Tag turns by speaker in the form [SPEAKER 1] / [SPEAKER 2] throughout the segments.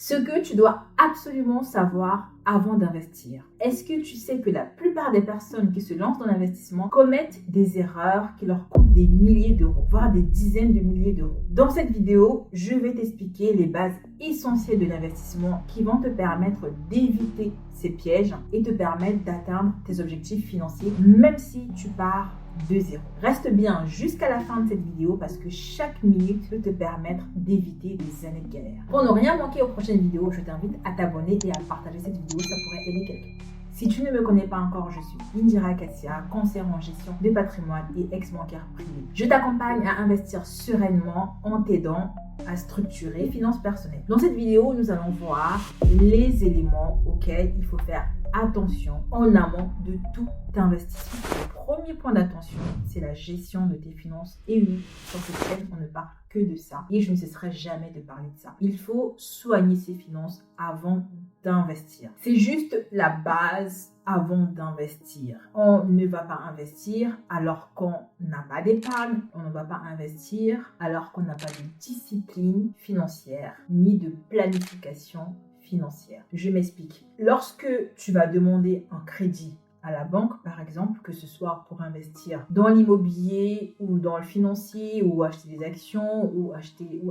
[SPEAKER 1] Ce que tu dois absolument savoir avant d'investir. Est-ce que tu sais que la plupart des personnes qui se lancent dans l'investissement commettent des erreurs qui leur coûtent des milliers d'euros, voire des dizaines de milliers d'euros? Dans cette vidéo, je vais t'expliquer les bases essentielles de l'investissement qui vont te permettre d'éviter ces pièges et te permettre d'atteindre tes objectifs financiers, même si tu pars de zéro. Reste bien jusqu'à la fin de cette vidéo parce que chaque minute peut te permettre d'éviter des années de galère. Pour ne rien manquer aux prochaines vidéos, je t'invite à t'abonner et à partager cette vidéo, ça pourrait aider quelqu'un. Si tu ne me connais pas encore, je suis Indira Kassia, conseillère en gestion de patrimoine et ex-bancaire privé. Je t'accompagne à investir sereinement en t'aidant à structurer les finances personnelles. Dans cette vidéo, nous allons voir les éléments auxquels il faut faire attention en amont de tout investissement. Le premier point d'attention, c'est la gestion de tes finances. Et oui, sur cette chaîne, on ne parle que de ça. Et je ne cesserai jamais de parler de ça. Il faut soigner ses finances avant d'investir. C'est juste la base avant d'investir. On ne va pas investir alors qu'on n'a pas d'épargne. On ne va pas investir alors qu'on n'a pas de discipline financière ni de planification financière. Je m'explique. Lorsque tu vas demander un crédit à la banque, par exemple, que ce soit pour investir dans l'immobilier ou dans le financier ou acheter des actions ou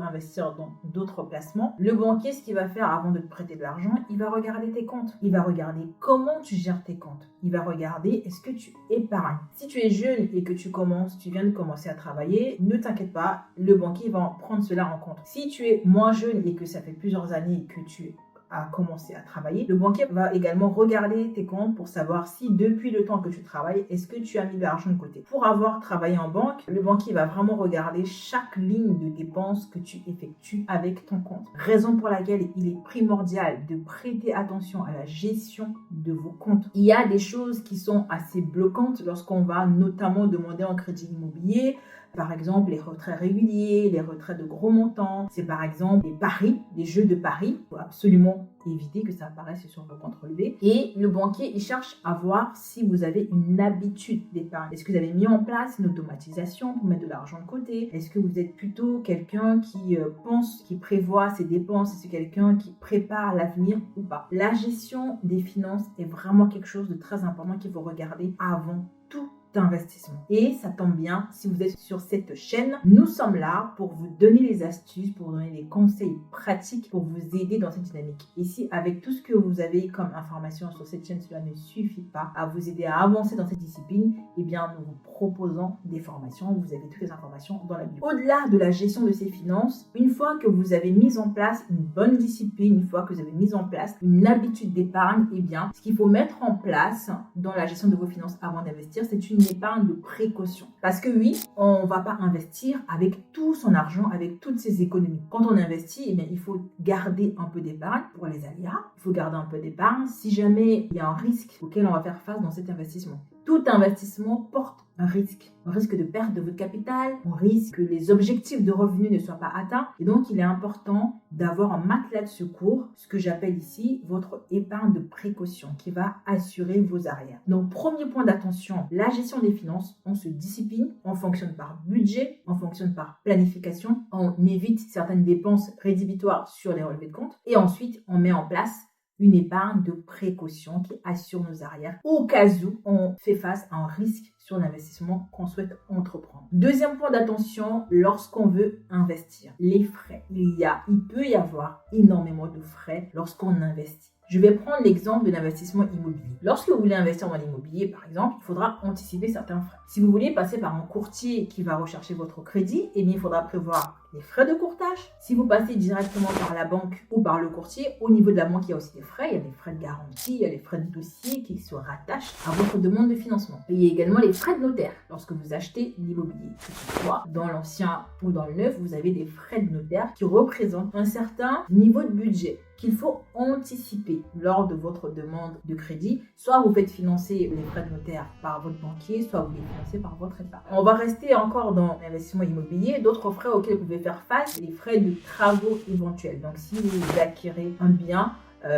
[SPEAKER 1] investir dans d'autres placements, le banquier, ce qu'il va faire avant de te prêter de l'argent, il va regarder tes comptes. Il va regarder comment tu gères tes comptes. Il va regarder est-ce que tu épargnes. Si tu es jeune et que tu viens de commencer à travailler, ne t'inquiète pas, le banquier va prendre cela en compte. Si tu es moins jeune et que ça fait plusieurs années que tu à commencer à travailler, le banquier va également regarder tes comptes pour savoir si depuis le temps que tu travailles, est-ce que tu as mis de l'argent de côté. Pour avoir travaillé en banque, le banquier va vraiment regarder chaque ligne de dépenses que tu effectues avec ton compte. Raison pour laquelle il est primordial de prêter attention à la gestion de vos comptes. Il y a des choses qui sont assez bloquantes lorsqu'on va notamment demander un crédit immobilier. Par exemple, les retraits réguliers, les retraits de gros montants. C'est par exemple les paris, les jeux de paris. Il faut absolument éviter que ça apparaisse sur vos comptes relevés. Et le banquier, il cherche à voir si vous avez une habitude d'épargne. Est-ce que vous avez mis en place une automatisation pour mettre de l'argent de côté? Est-ce que vous êtes plutôt quelqu'un qui pense, qui prévoit ses dépenses? Est-ce que quelqu'un qui prépare l'avenir ou pas? La gestion des finances est vraiment quelque chose de très important qu'il faut regarder avant tout d'investissement. Et ça tombe bien, si vous êtes sur cette chaîne, nous sommes là pour vous donner les astuces, pour vous donner des conseils pratiques, pour vous aider dans cette dynamique. Et si avec tout ce que vous avez comme information sur cette chaîne, cela ne suffit pas à vous aider à avancer dans cette discipline, eh bien nous vous proposons des formations. Vous avez toutes les informations dans la bio. Au-delà de la gestion de ces finances, une fois que vous avez mis en place une bonne discipline, une fois que vous avez mis en place une habitude d'épargne, eh bien ce qu'il faut mettre en place dans la gestion de vos finances avant d'investir, c'est une épargne de précaution. Parce que oui, on ne va pas investir avec tout son argent, avec toutes ses économies. Quand on investit, eh bien, il faut garder un peu d'épargne pour les aléas. Il faut garder un peu d'épargne si jamais il y a un risque auquel on va faire face dans cet investissement. Tout investissement porte un risque de perte de votre capital, un risque que les objectifs de revenus ne soient pas atteints. Et donc, il est important d'avoir un matelas de secours, ce que j'appelle ici votre épargne de précaution qui va assurer vos arrières. Donc, premier point d'attention, la gestion des finances, on se discipline, on fonctionne par budget, on fonctionne par planification, on évite certaines dépenses rédhibitoires sur les relevés de compte et ensuite, on met en place une épargne de précaution qui assure nos arrières au cas où on fait face à un risque sur l'investissement qu'on souhaite entreprendre. Deuxième point d'attention, lorsqu'on veut investir, les frais. Il peut y avoir énormément de frais lorsqu'on investit. Je vais prendre l'exemple de l'investissement immobilier. Lorsque vous voulez investir dans l'immobilier, par exemple, il faudra anticiper certains frais. Si vous voulez passer par un courtier qui va rechercher votre crédit, eh bien, il faudra prévoir les frais de courtage. Si vous passez directement par la banque ou par le courtier, au niveau de la banque, il y a aussi des frais. Il y a des frais de garantie, il y a les frais de dossier qui se rattachent à votre demande de financement. Et il y a également les frais de notaire. Lorsque vous achetez l'immobilier, que ce soit dans l'ancien ou dans le neuf, vous avez des frais de notaire qui représentent un certain niveau de budget qu'il faut anticiper lors de votre demande de crédit. Soit vous faites financer les frais de notaire par votre banquier, soit vous les financez par votre épargne. On va rester encore dans l'investissement immobilier. D'autres frais auxquels vous pouvez faire face, les frais de travaux éventuels. Donc si vous acquérez un bien,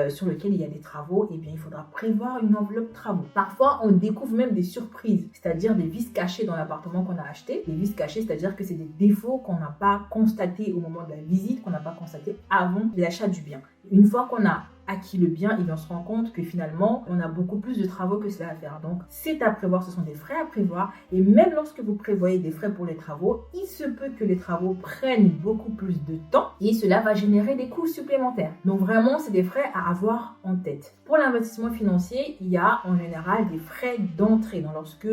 [SPEAKER 1] sur lequel il y a des travaux, eh bien, il faudra prévoir une enveloppe travaux. Parfois, on découvre même des surprises, c'est-à-dire des vices cachés dans l'appartement qu'on a acheté. Des vices cachés, c'est-à-dire que c'est des défauts qu'on n'a pas constatés au moment de la visite, qu'on n'a pas constatés avant l'achat du bien. Une fois qu'on a acquis le bien, on se rend compte que finalement, on a beaucoup plus de travaux que cela à faire. Donc, c'est à prévoir, ce sont des frais à prévoir. Et même lorsque vous prévoyez des frais pour les travaux, il se peut que les travaux prennent beaucoup plus de temps et cela va générer des coûts supplémentaires. Donc, vraiment, c'est des frais à avoir en tête. Pour l'investissement financier, il y a en général des frais d'entrée. Donc, lorsque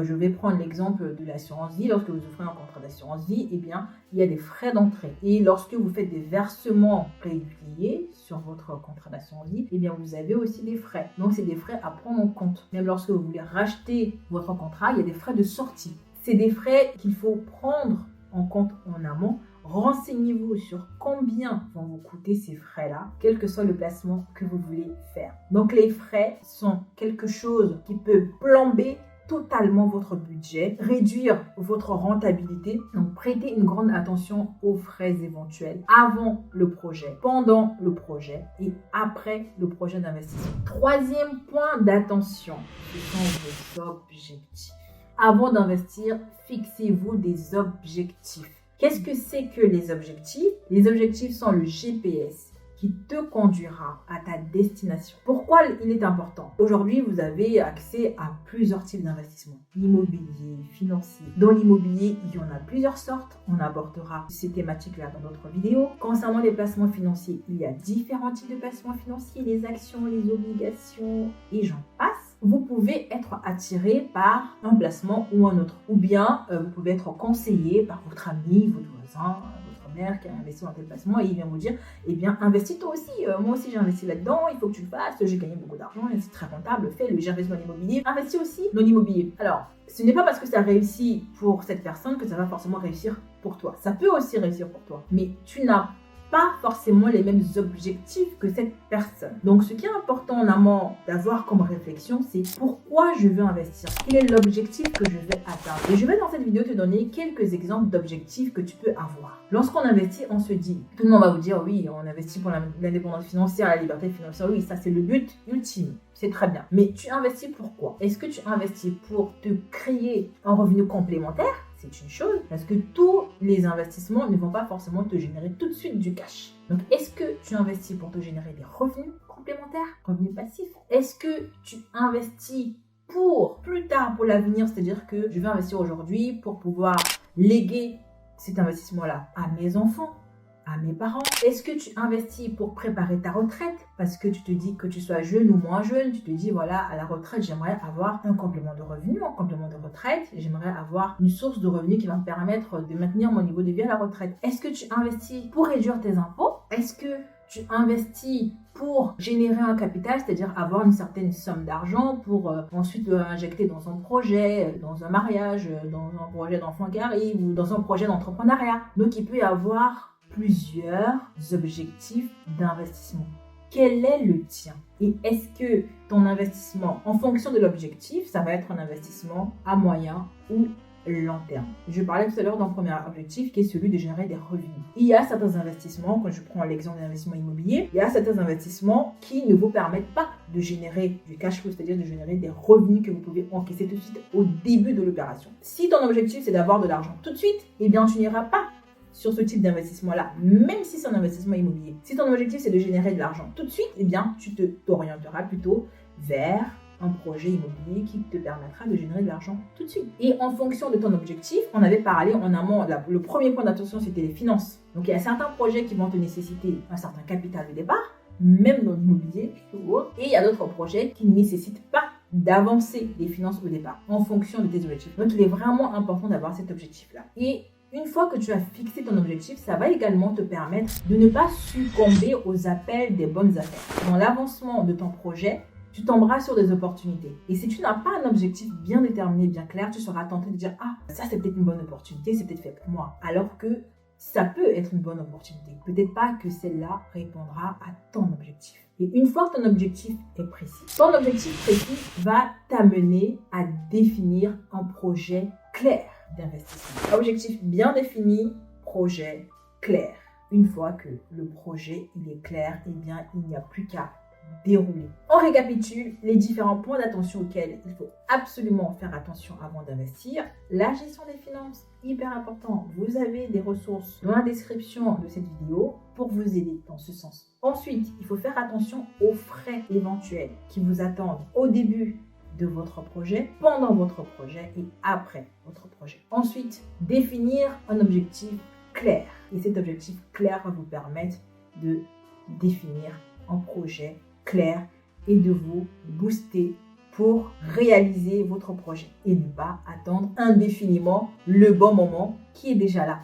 [SPEAKER 1] je vais prendre l'exemple de l'assurance vie. Lorsque vous offrez un contrat d'assurance vie, eh bien, il y a des frais d'entrée. Et lorsque vous faites des versements réguliers sur votre contrat d'assurance vie, eh bien, vous avez aussi des frais. Donc, c'est des frais à prendre en compte. Même lorsque vous voulez racheter votre contrat, il y a des frais de sortie. C'est des frais qu'il faut prendre en compte en amont. Renseignez-vous sur combien vont vous coûter ces frais-là, quel que soit le placement que vous voulez faire. Donc, les frais sont quelque chose qui peut plomber totalement votre budget, réduire votre rentabilité. Donc, prêtez une grande attention aux frais éventuels avant le projet, pendant le projet et après le projet d'investissement. Troisième point d'attention, ce sont vos objectifs. Avant d'investir, fixez-vous des objectifs. Qu'est-ce que c'est que les objectifs? Les objectifs sont le GPS qui te conduira à ta destination. Pourquoi il est important? Aujourd'hui, vous avez accès à plusieurs types d'investissements. Immobilier, financier. Dans l'immobilier, il y en a plusieurs sortes. On abordera ces thématiques-là dans d'autres vidéos. Concernant les placements financiers, il y a différents types de placements financiers, les actions, les obligations et j'en passe. Vous pouvez être attiré par un placement ou un autre. Ou bien, vous pouvez être conseillé par votre ami, votre voisin, mère qui a investi dans tel placement et il vient vous dire, eh bien, investis toi aussi. Moi aussi, j'ai investi là-dedans. Il faut que tu le fasses. J'ai gagné beaucoup d'argent. C'est très rentable. Fais-le. J'ai investi dans l'immobilier. Investis aussi dans l'immobilier. Alors, ce n'est pas parce que ça réussit pour cette personne que ça va forcément réussir pour toi. Ça peut aussi réussir pour toi. Mais tu n'as pas forcément les mêmes objectifs que cette personne. Donc, ce qui est important en amont d'avoir comme réflexion, c'est pourquoi je veux investir. Quel est l'objectif que je vais atteindre? Et je vais dans cette vidéo te donner quelques exemples d'objectifs que tu peux avoir. Lorsqu'on investit, on se dit, tout le monde va vous dire, oui, on investit pour l'indépendance financière, la liberté financière. Oui, ça c'est le but ultime. C'est très bien. Mais tu investis pourquoi? Est-ce que tu investis pour te créer un revenu complémentaire? C'est une chose, parce que tous les investissements ne vont pas forcément te générer tout de suite du cash. Donc, est-ce que tu investis pour te générer des revenus complémentaires, revenus passifs? Est-ce que tu investis pour plus tard, pour l'avenir, c'est-à-dire que je vais investir aujourd'hui pour pouvoir léguer cet investissement-là à mes enfants, à mes parents? Est-ce que tu investis pour préparer ta retraite? Parce que tu te dis que tu sois jeune ou moins jeune, tu te dis voilà, à la retraite, j'aimerais avoir un complément de revenu, un complément de retraite, j'aimerais avoir une source de revenus qui va me permettre de maintenir mon niveau de vie à la retraite. Est-ce que tu investis pour réduire tes impôts? Est-ce que tu investis pour générer un capital, c'est-à-dire avoir une certaine somme d'argent pour ensuite injecter dans un projet, dans un mariage, dans un projet d'enfant qui arrive ou dans un projet d'entrepreneuriat? Donc, il peut y avoir plusieurs objectifs d'investissement. Quel est le tien? Et est-ce que ton investissement, en fonction de l'objectif, ça va être un investissement à moyen ou long terme? Je parlais tout à l'heure d'un premier objectif qui est celui de générer des revenus. Il y a certains investissements, quand je prends l'exemple d'investissement immobilier, il y a certains investissements qui ne vous permettent pas de générer du cash flow, c'est-à-dire de générer des revenus que vous pouvez encaisser tout de suite au début de l'opération. Si ton objectif c'est d'avoir de l'argent tout de suite, eh bien tu n'iras pas sur ce type d'investissement-là, même si c'est un investissement immobilier. Si ton objectif c'est de générer de l'argent tout de suite, eh bien tu t'orienteras plutôt vers un projet immobilier qui te permettra de générer de l'argent tout de suite. Et en fonction de ton objectif, on avait parlé en amont, le premier point d'attention c'était les finances. Donc il y a certains projets qui vont te nécessiter un certain capital de départ, même dans l'immobilier ou autre, et il y a d'autres projets qui ne nécessitent pas d'avancer des finances au départ en fonction de tes objectifs. Donc il est vraiment important d'avoir cet objectif-là. Et une fois que tu as fixé ton objectif, ça va également te permettre de ne pas succomber aux appels des bonnes affaires. Dans l'avancement de ton projet, tu tomberas sur des opportunités. Et si tu n'as pas un objectif bien déterminé, bien clair, tu seras tenté de dire « Ah, ça c'est peut-être une bonne opportunité, c'est peut-être fait pour moi. » Alors que ça peut être une bonne opportunité. Peut-être pas que celle-là répondra à ton objectif. Et une fois que ton objectif est précis, ton objectif précis va t'amener à définir un projet clair d'investissement. Objectif bien défini, projet clair. Une fois que le projet il est clair, eh bien, il n'y a plus qu'à dérouler. On récapitule les différents points d'attention auxquels il faut absolument faire attention avant d'investir. La gestion des finances, hyper important. Vous avez des ressources dans la description de cette vidéo pour vous aider dans ce sens. Ensuite, il faut faire attention aux frais éventuels qui vous attendent au début de votre projet, pendant votre projet et après votre projet. Ensuite, définir un objectif clair. Et cet objectif clair va vous permettre de définir un projet clair et de vous booster pour réaliser votre projet et ne pas attendre indéfiniment le bon moment qui est déjà là.